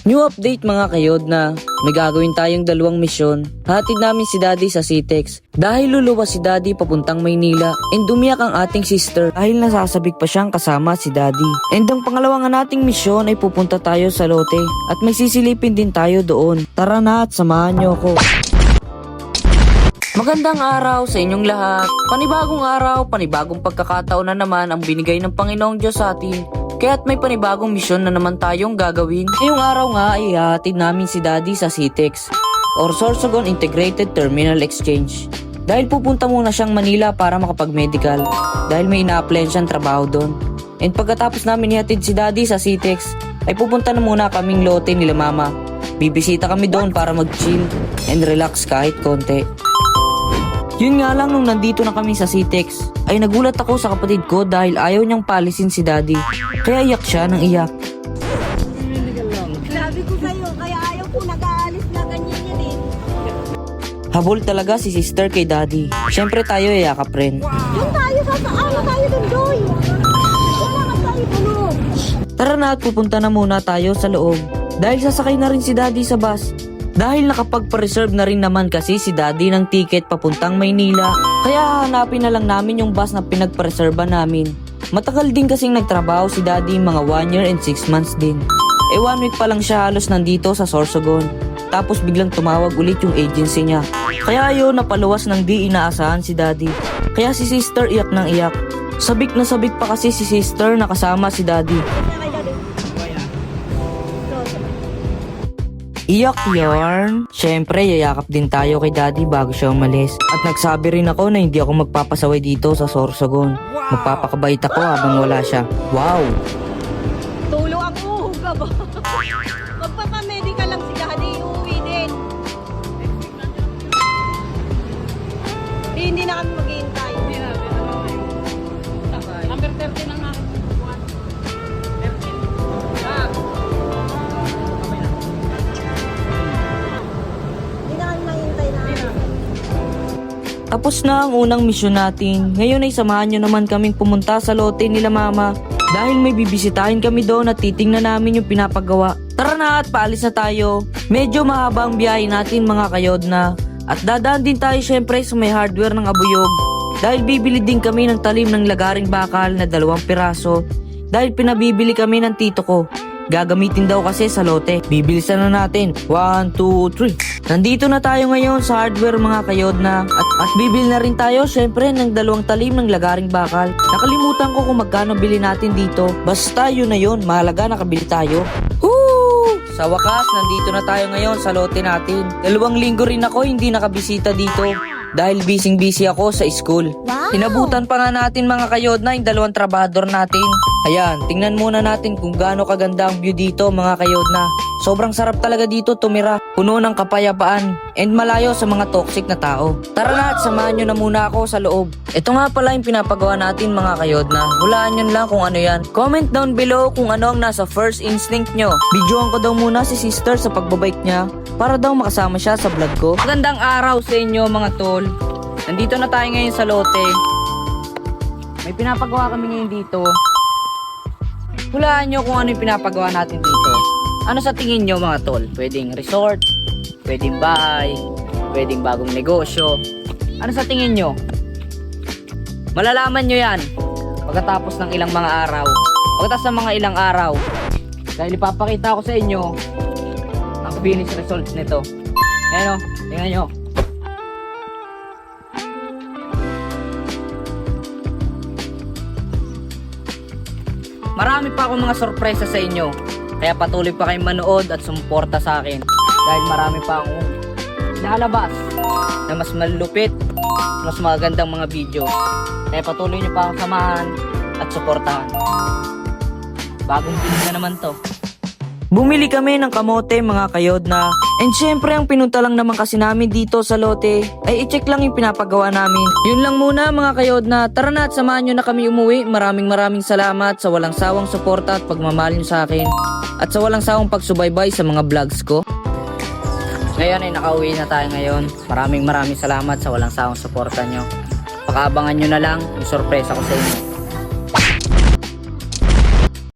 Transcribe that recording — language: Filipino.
New update mga kayod na may gagawin tayong dalawang misyon. Hatid namin si Daddy sa Citex dahil luluwas si Daddy papuntang Maynila and umiyak ang ating sister dahil nasasabik pa siyang kasama si Daddy. And ang pangalawa nga nating misyon ay pupunta tayo sa lote at may sisilipin din tayo doon. Tara na at samahan niyo ako. Magandang araw sa inyong lahat. Panibagong araw, panibagong pagkakataon na naman ang binigay ng Panginoong Diyos sa atin. Kaya't may panibagong misyon na naman tayong gagawin. Ngayong araw nga ay hatid namin si Daddy sa Citex or Sorsogon Integrated Terminal Exchange. Dahil pupunta muna siyang Manila para makapag-medical dahil may ina-apply siyang trabaho doon. And pagkatapos namin ihatid si Daddy sa Citex ay pupunta na muna kaming lote nila Mama. Bibisita kami doon para mag-chill and relax kahit konti. Yun nga lang nung nandito na kami sa Citex ay nagulat ako sa kapatid ko dahil ayaw niyang palisin si Daddy. Kaya iyak siya ng iyak. Sabi ko sa'yo, kaya ayaw ko nag-aalis na ganyan yan eh. Habol talaga si sister kay Daddy. Siyempre tayo yakap rin. Yung tayo sa tayo dun, Doy. Wala ka tayo tulog. Tara na at pupunta na muna tayo sa loob. Dahil sasakay na rin si Daddy sa bus. Dahil nakapagpa-reserve na rin naman kasi si Daddy ng ticket papuntang Maynila. Kaya hahanapin na lang namin yung bus na pinagpa-reserva namin. Matagal din kasing nagtrabaho si Daddy, mga 1 year and 6 months din. 1 week pa lang siya halos nandito sa Sorsogon. Tapos biglang tumawag ulit yung agency niya. Kaya ayun, napaluwas ng di inaasahan si Daddy. Kaya si sister iyak ng iyak. Sabik na sabik pa kasi si sister na kasama si Daddy. Iyak yarn. Siyempre, yayakap din tayo kay Daddy bago siya umalis. At nagsabi rin ako na hindi ako magpapasaway dito sa Sorsogon. Magpapakabait ako habang wala siya. Wow! Tulo ang uhog ka ba? Magpapamedical lang si Daddy, uuwi din. Hindi na kami maghihintay. Number 30 lang natin. Hindi na kami maghihintay na. Tapos na ang unang misyon natin. Ngayon ay samahan nyo naman kaming pumunta sa lote nila Mama. Dahil may bibisitahin kami doon at titingnan namin yung pinapagawa. Tara na at paalis na tayo. Medyo mahaba ang biyahe natin mga kayod na. At dadaan din tayo syempre sa may hardware ng Abuyog. Dahil bibili din kami ng talim ng lagaring bakal na 2 piraso. Dahil pinabibili kami ng tito ko. Gagamitin daw kasi sa lote. Bibilisan na natin. 1, 2, 3. Nandito na tayo ngayon sa hardware mga kayod na. At bibili na rin tayo syempre ng 2 talim ng lagaring bakal. Nakalimutan ko kung magkano bili natin dito. Basta yun na yun. Mahalaga nakabili tayo. Woo! Sa wakas, nandito na tayo ngayon sa lote natin. 2 linggo rin ako hindi nakabisita dito. Dahil busy ako sa school. Wow! Inabutan pa nga natin mga kayod na yung 2 trabahador natin. Ayan, tingnan muna natin kung gaano kaganda ang view dito mga kayod na. Sobrang sarap talaga dito tumira. Puno ng kapayapaan and malayo sa mga toxic na tao. Tara na at samahan nyo na muna ako sa loob. Ito nga pala yung pinapagawa natin mga kayod na. Hulaan nyo lang kung ano yan. Comment down below kung ano ang nasa first instinct nyo. Videoan ko daw muna si sister sa pagbabike niya para daw makasama siya sa vlog ko. Magandang araw sa inyo mga tol. Nandito na tayo ngayon sa lote. May pinapagawa kami ngayon dito. Hulaan nyo kung ano yung pinapagawa natin dito. Ano sa tingin nyo mga tol? Pwedeng resort, pwedeng bahay, pwedeng bagong negosyo. Ano sa tingin nyo? Malalaman nyo yan pagkatapos ng ilang mga araw. Pagkatapos ng mga ilang araw. Dahil ipapakita ko sa inyo ang finished results nito. Ayan o, tingnan nyo. Marami pa akong mga sorpresa sa inyo. Kaya patuloy pa kayong manood at sumuporta sa akin. Dahil marami pa akong lalabas na mas malupit, mas magandang mga video. Kaya patuloy nyo pa akong samahan at suportahan. Bagong video na naman to. Bumili kami ng kamote mga kayod na. And syempre ang pinunta lang naman kasi namin dito sa lote ay i-check lang yung pinapagawa namin. Yun lang muna mga kayod na. Tara na at samahan nyo na kami umuwi. Maraming salamat sa walang sawang suporta at pagmamahal nyo sa akin. At sa walang sawang pagsubaybay sa mga vlogs ko. Ngayon ay nakauwi na tayo ngayon. Maraming salamat sa walang sawang suporta nyo. Pakaabangan nyo na lang yung sorpresa ko sa inyo.